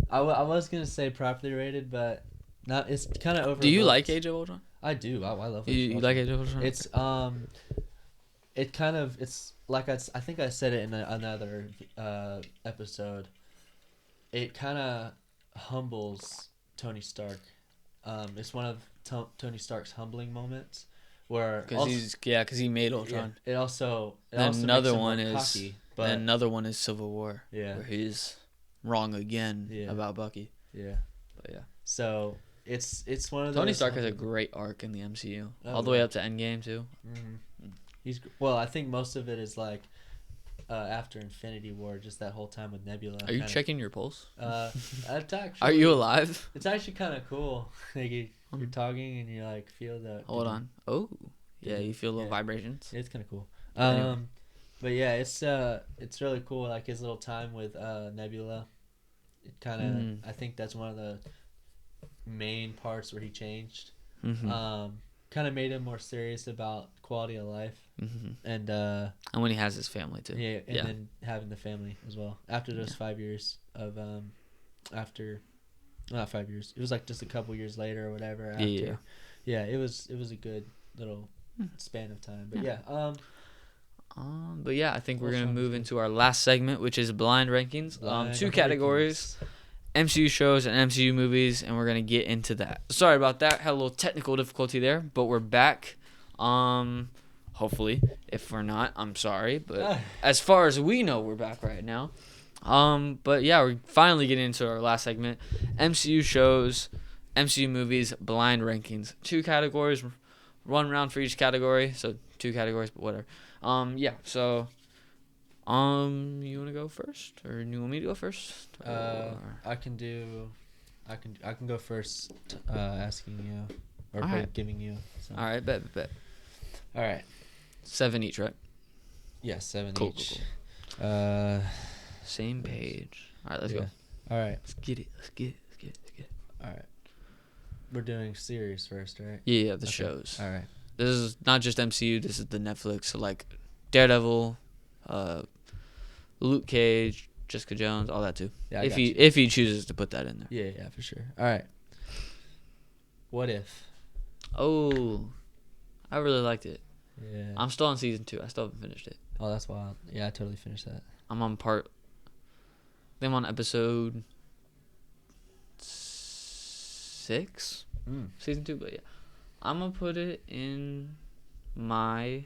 I was gonna say properly rated, but not. It's kind of over. Do you like Age of Ultron? I do. I love it. You like Age of Ultron? It's it's like I think I said it in another episode. It kind of humbles Tony Stark. It's one of Tony Stark's humbling moments where because he made Ultron. Yeah, it also another makes him one more is cocky, but another one is Civil War. Yeah, where he's wrong again about Bucky. Yeah, but yeah. So it's one of those. Tony Stark has a great arc in the MCU, all the way up to Endgame too. I think most of it is like after Infinity War, just that whole time with Nebula. Are you checking your pulse? It's actually, are you alive? It's actually kind of cool. Like you're talking and you like feel the. Hold on. Oh, yeah, you feel little vibrations. It's kind of cool. Anyway. But yeah, it's really cool. Like his little time with Nebula. It kind of I think that's one of the main parts where he changed. Kind of made him more serious about quality of life. And when he has his family too. Yeah, and then having the family as well after those 5 years of after not 5 years. It was like just a couple years later or whatever. After. Yeah. Yeah, it was a good little span of time. But yeah. But yeah, I think we're Well, gonna sounds move good. into our last segment, which is blind rankings. Blind Two categories: rankings. MCU shows and MCU movies, and we're gonna get into that. Sorry about that. Had a little technical difficulty there, but we're back. Hopefully, if we're not, I'm sorry, but as far as we know, we're back right now. But yeah, we're finally getting into our last segment: MCU shows, MCU movies, blind rankings. 2 categories, 1 round for each category, so 2 categories, but whatever. Yeah. So, you wanna go first, or you want me to go first? I can go first. Asking you or Alright. giving you. So. All right, bet. All right. 7 each, right? Yeah, 7 Cool, each. cool. Same page. All right, let's go. All right. Let's get it. All right. We're doing series first, right? Yeah, the Okay. shows. All right. This is not just MCU. This is the Netflix. So like Daredevil, Luke Cage, Jessica Jones, all that too. Yeah, if he chooses to put that in there. Yeah, for sure. All right. What if? Oh, I really liked it. Yeah. I'm still on season 2. I still haven't finished it. Oh, that's wild. Yeah, I totally finished that. I'm on I'm on episode 6, season 2. But yeah, I'm gonna put it in my.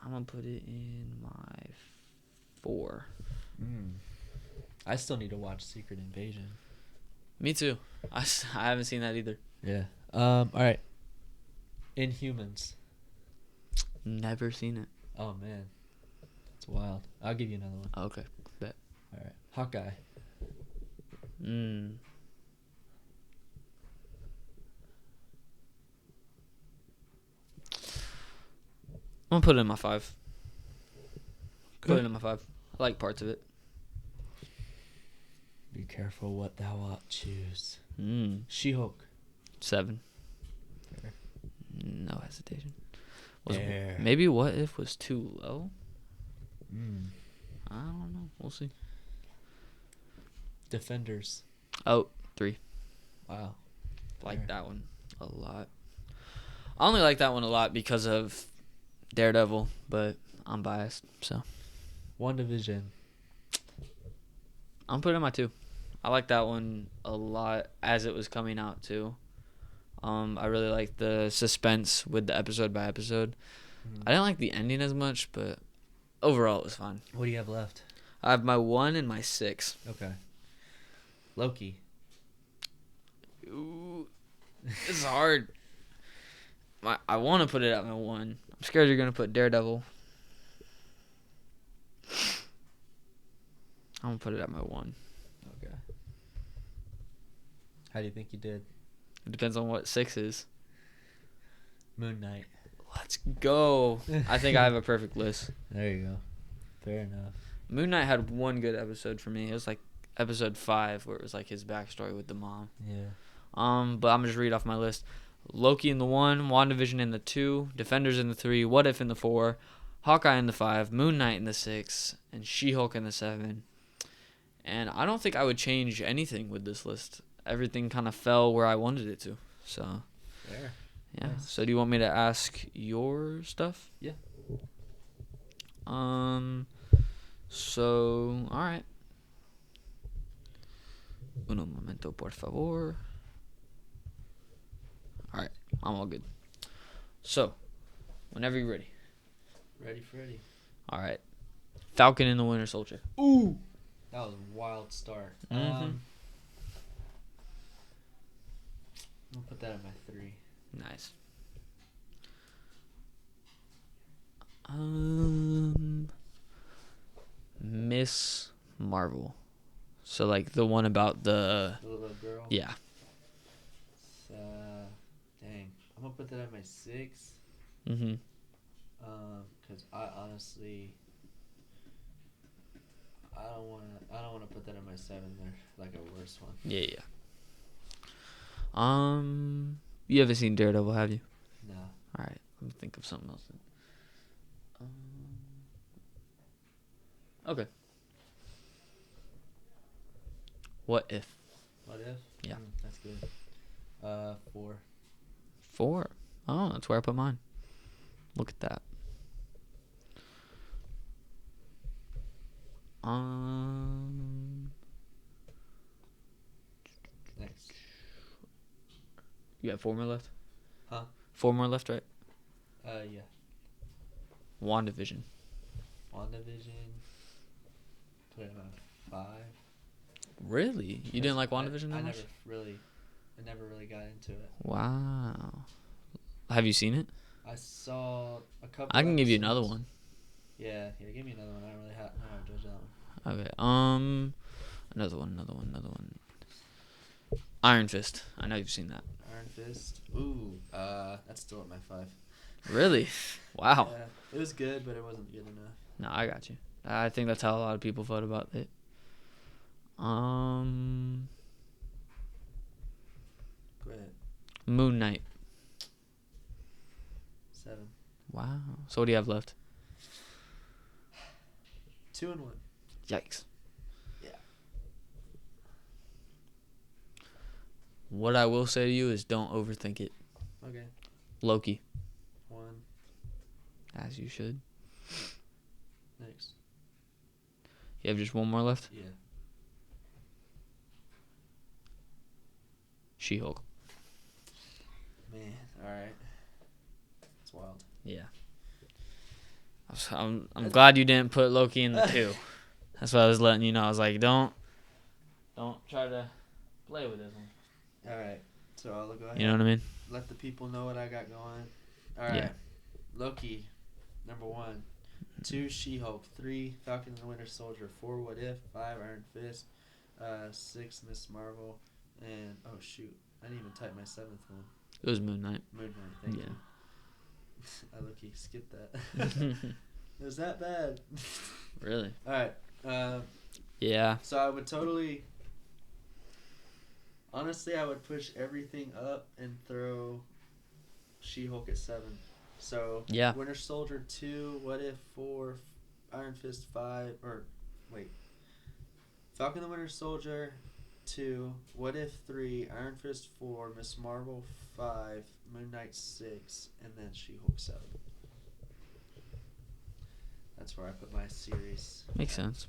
I'm gonna put it in my 4. I still need to watch Secret Invasion. Me too. I haven't seen that either. Yeah. All right. Inhumans. Never seen it. Oh man, it's wild. I'll give you another one. Okay, bet. All right. Hawkeye. I'm gonna put it in my 5. Put it in my 5. I like parts of it. Be careful what thou wilt choose. She-Hulk. 7. Fair. No hesitation. Maybe What If was too low? I don't know. We'll see. Defenders. Oh, 3. Wow. Like Fair. that one a lot. I only like that one a lot because of Daredevil, but I'm biased, so. WandaVision. I'm putting it in my 2. I like that one a lot as it was coming out too. I really like the suspense with the episode by episode. I didn't like the ending as much, but overall it was fine. What do you have left? I have my 1 and my 6. Okay. Loki. Ooh, it's hard. I want to put it at my 1. I'm scared you're gonna put Daredevil. I'm gonna put it at my 1. Okay. How do you think you did? It depends on what 6 is. Moon Knight. Let's go. I think I have a perfect list. There you go. Fair enough. Moon Knight had one good episode for me. It was like episode 5 where it was like his backstory with the mom. Yeah. But I'm gonna just read off my list. Loki in the 1, WandaVision in the 2, Defenders in the 3, What If in the 4, Hawkeye in the 5, Moon Knight in the 6, and She-Hulk in the 7. And I don't think I would change anything with this list. Everything kind of fell where I wanted it to. So, Fair. yeah. Nice. So do you want me to ask your stuff? Yeah. So, all right. Uno momento, por favor. All right. I'm all good. So, whenever you're ready. Ready, Freddy. All right. Falcon and the Winter Soldier. Ooh. That was a wild start. Mhm. I'm gonna put that at my 3. Nice. Miss Marvel. So like the one about the The little girl. yeah. Dang. I'm gonna put that at my 6. Mhm. Cause I honestly, I don't wanna put that at my 7 there, like a worse one. Yeah. You haven't seen Daredevil, have you? No. All right. Let me think of something else then. Okay. What if? What if? Yeah. That's good. 4. 4. Oh, that's where I put mine. Look at that. Next. You got 4 more left? Huh? 4 more left, right? Yeah. WandaVision. WandaVision. Put it on 5. Really? You didn't like WandaVision that much? I never really got into it. Wow. Have you seen it? I saw a couple. I can give you episodes. another one. Yeah, give me another one. I don't really know how to judge that one. Okay. Another one. Iron Fist. I know you've seen that. Iron Fist. Ooh, that's still at my 5. Really? Wow. Yeah, it was good, but it wasn't good enough. No, I got you. I think that's how a lot of people felt about it. Go ahead. Moon Knight. 7. Wow. So what do you have left? 2 and 1. Yikes. Yeah. What I will say to you is don't overthink it. Okay. Loki. 1. As you should. Next. You have just one more left? Yeah. She-Hulk. Man, alright. It's wild. Yeah. I'm glad you didn't put Loki in the 2. That's what I was letting you know. I was like, don't try to play with this one. Alright. So I'll go ahead. You know what I mean? Let the people know what I got going. Alright. Yeah. Loki, number 1. 2, She-Hulk. 3, Falcon and the Winter Soldier. 4, What If. 5, Iron Fist. 6, Miss Marvel. And, oh shoot, I didn't even type my 7th one. It was Moon Knight. Moon Knight, thank you. I low-key skipped that. It was that bad. Really? Alright. Yeah. So I would totally... Honestly, I would push everything up and throw She-Hulk at 7. So, Yeah. Winter Soldier 2, What If 4, Iron Fist 5, or, wait. Falcon the Winter Soldier 2, What If 3, Iron Fist 4, Miss Marvel 5, Moon Knight 6, and then She-Hulk 7. That's where I put my series. Makes sense.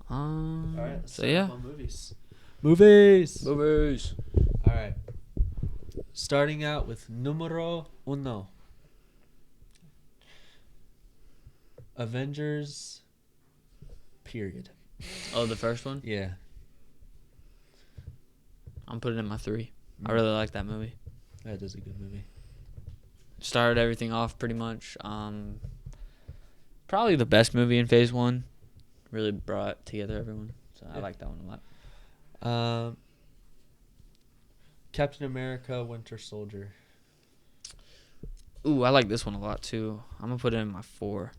Alright, let's so start yeah. off on movies. Movies. Alright. Starting out with numero 1. Avengers. Period. Oh, the first one? Yeah. I'm putting it in my 3. I really like that movie. That is a good movie. Started everything off pretty much. Probably the best movie in Phase 1. Really brought together everyone. So I like that one a lot. Captain America, Winter Soldier. Ooh, I like this one a lot too. I'm going to put it in my 4.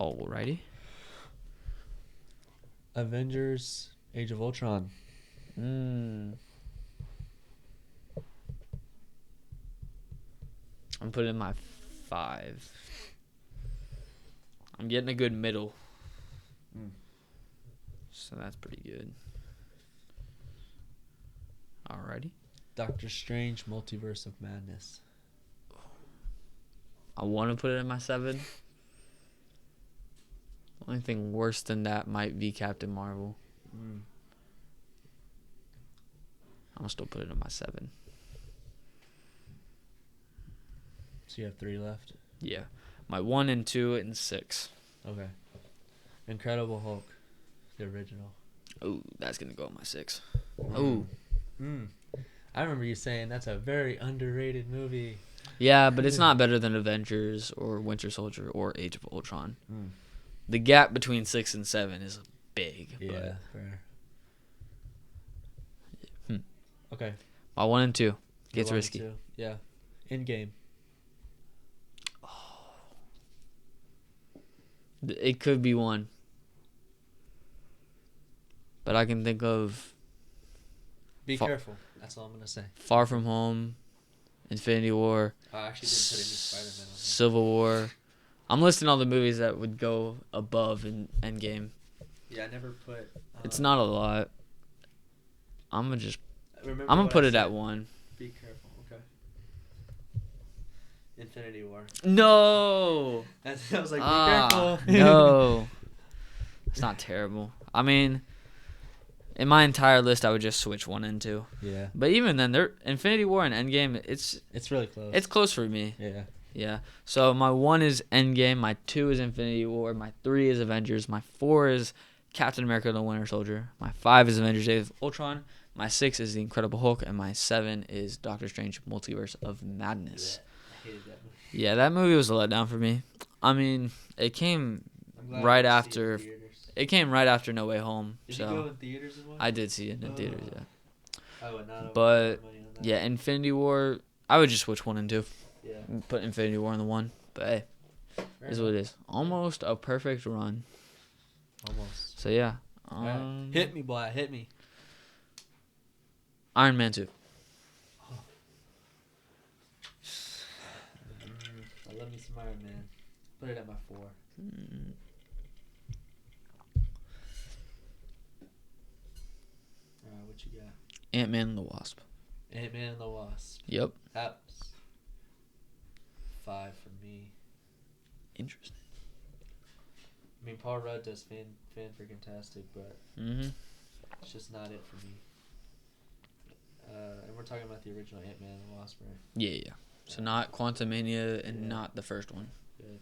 Alrighty. Avengers, Age of Ultron. I'm putting it in my 5. I'm getting a good middle. So that's pretty good. Alrighty. Doctor Strange, Multiverse of Madness. I want to put it in my 7. The only thing worse than that might be Captain Marvel. I'm going to still put it in my 7. So you have 3 left? Yeah. My 1 and 2 and 6. Okay. Incredible Hulk, the original. Oh, that's going to go in my 6. I remember you saying that's a very underrated movie. Yeah, but it's not better than Avengers or Winter Soldier or Age of Ultron. The gap between 6 and 7 is big. Yeah, fair. Okay. My 1 and 2 gets 1 and risky. 2. Yeah. Endgame. It could be 1. But I can think of... Be careful. That's all I'm going to say. Far From Home Infinity War, I actually didn't put any Spider-Man on here. Civil War. I'm listing all the movies that would go above in Endgame. Yeah, I never put. It's not a lot. I'm Remember gonna what put I it at said? 1. Be careful, okay. Infinity War. No. I was like, be careful. No. It's not terrible. I mean, in my entire list, I would just switch 1 and 2. Yeah. But even then, Infinity War and Endgame, it's really close. It's close for me. Yeah. Yeah. So my 1 is Endgame, my 2 is Infinity War, my 3 is Avengers, my 4 is Captain America: The Winter Soldier, my 5 is Avengers: Age of Ultron, my 6 is The Incredible Hulk, and my 7 is Doctor Strange: Multiverse of Madness. Yeah, I hated that movie. Yeah, that movie was a letdown for me. I mean, it came right after. It came right after No Way Home. Did so you go in theaters and watch? I did see it in theaters. Yeah. I would not have But money on that. yeah, Infinity War. I would just switch 1 and 2. Yeah. Put Infinity War in the 1. But hey, is what it is. Almost a perfect run. Almost. So yeah. Right. Hit me, boy. Hit me. Iron Man 2. I love me some Iron Man. Put it at my 4. Alright, what you got? Ant-Man and the Wasp. Ant-Man and the Wasp. Yep. That's 5 for me. Interesting. I mean, Paul Rudd does fan freaking tastic, but it's just not it for me. And we're talking about the original Ant-Man and the Wasp, right? Yeah. So not Quantumania and not the first one. Good.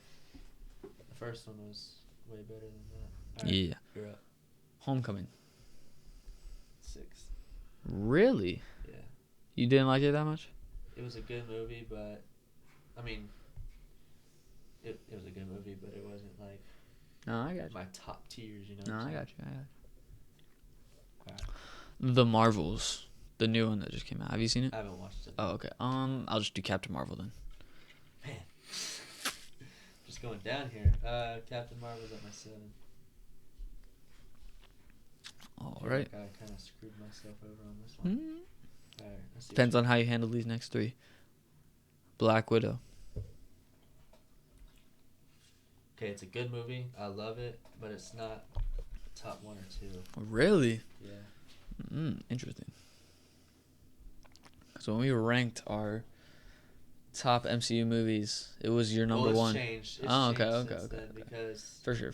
The first one was way better than that. All right, Yeah. You're up. Homecoming. 6. Really? Yeah. You didn't like it that much? It was a good movie, but I mean, it was a good movie, but it wasn't like I got you. my top tiers, you know. No, I got you. Right. The Marvels, the new one that just came out. Have you seen it? I haven't watched it. Oh, okay. I'll just do Captain Marvel then. Man, just going down here. Captain Marvel's at my 7. All right. I kind of screwed myself over on this one. All right. Depends on how you handle these next 3. Black Widow. Okay, it's a good movie. I love it, but it's not top 1 or 2. Really? Yeah. Interesting. So when we ranked our top MCU movies, it was your number 1. Changed. It's okay. Then because For sure.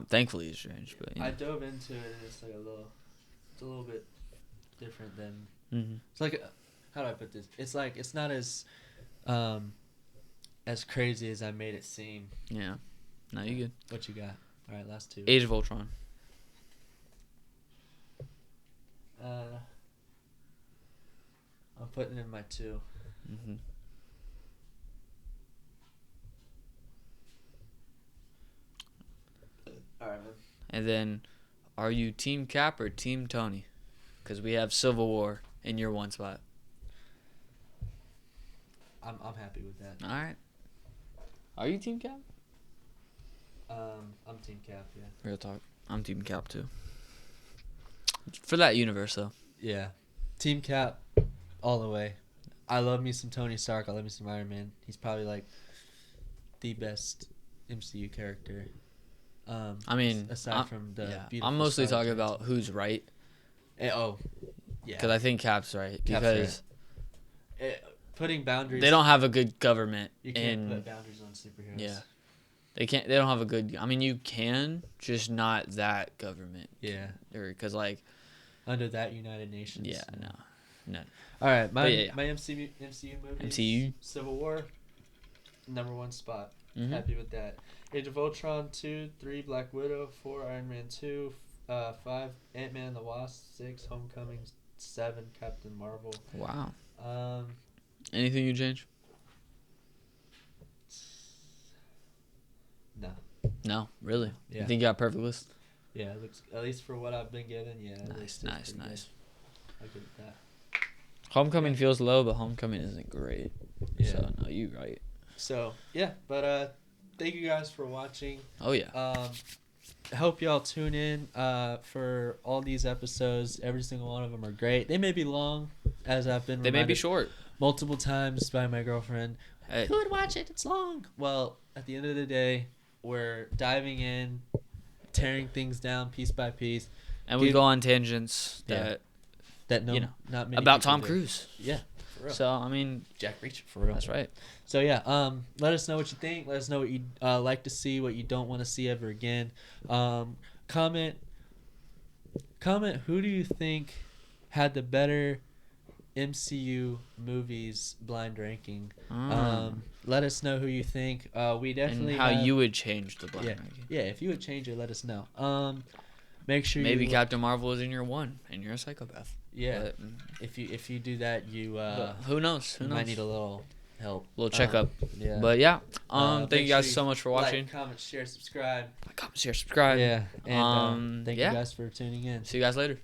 Thankfully it's changed, but I dove into it and it's like a little bit different than. It's like, how do I put this? It's like it's not as crazy as I made it seem. Yeah. No, you good. What you got? All right, last 2. Age of Ultron. I'm putting it in my 2. All right, man. And then, are you Team Cap or Team Tony? Because we have Civil War in your 1 spot. I'm happy with that. All right. Are you Team Cap? I'm Team Cap, yeah. Real talk. I'm Team Cap too. For that universe, though. Yeah. Team Cap, all the way. I love me some Tony Stark. I love me some Iron Man. He's probably like the best MCU character. I mean, aside from the beautiful I'm mostly Star talking Trek. about who's right. Yeah. Because I think Cap's right. Because putting boundaries. they don't have a good government. You can't put boundaries on superheroes. Yeah. They don't have a good. I mean, you can, just not that government. Yeah. Or because like. Under that United Nations. Yeah. No. All right, my MCU movie. MCU. Civil War. Number 1 spot. Mm-hmm. Happy with that. Age of Ultron 2, 3 Black Widow, 4 Iron Man 2, 5 Ant-Man and the Wasp, 6 Homecoming, 7 Captain Marvel. Wow. Anything you change? No. No, really. Yeah. You think you got a perfect list? Yeah, it looks, at least for what I've been given. Yeah. Nice. I'll give it that. Homecoming feels low, but Homecoming isn't great. Yeah. So no, you right. So yeah, but thank you guys for watching. Oh yeah. I hope y'all tune in for all these episodes. Every single one of them are great. They may be long, as I've been. They may be short. multiple times by my girlfriend. Hey. Who would watch it? It's long. Well, at the end of the day, we're diving in, tearing things down piece by piece. And we go on tangents that not many about people Tom do. Cruise. Yeah, for real. So I mean, Jack Reacher, for real. that's right. So yeah, let us know what you think. Let us know what you like to see, what you don't want to see ever again. Comment. Who do you think had the better MCU movies blind ranking? Let us know who you think. We definitely and how you would change the blind yeah, ranking. yeah. If you would change it, let us know. Make sure Maybe Captain Marvel is in your 1 and you're a psychopath. Yeah, but, if you do that, you who knows? Who you knows? might need a little help, little checkup. Yeah, But yeah, make thank you guys sure so much for watching. Like, comment, share, subscribe. Comment, share, subscribe. Yeah, and thank yeah. you guys for tuning in. See you guys later.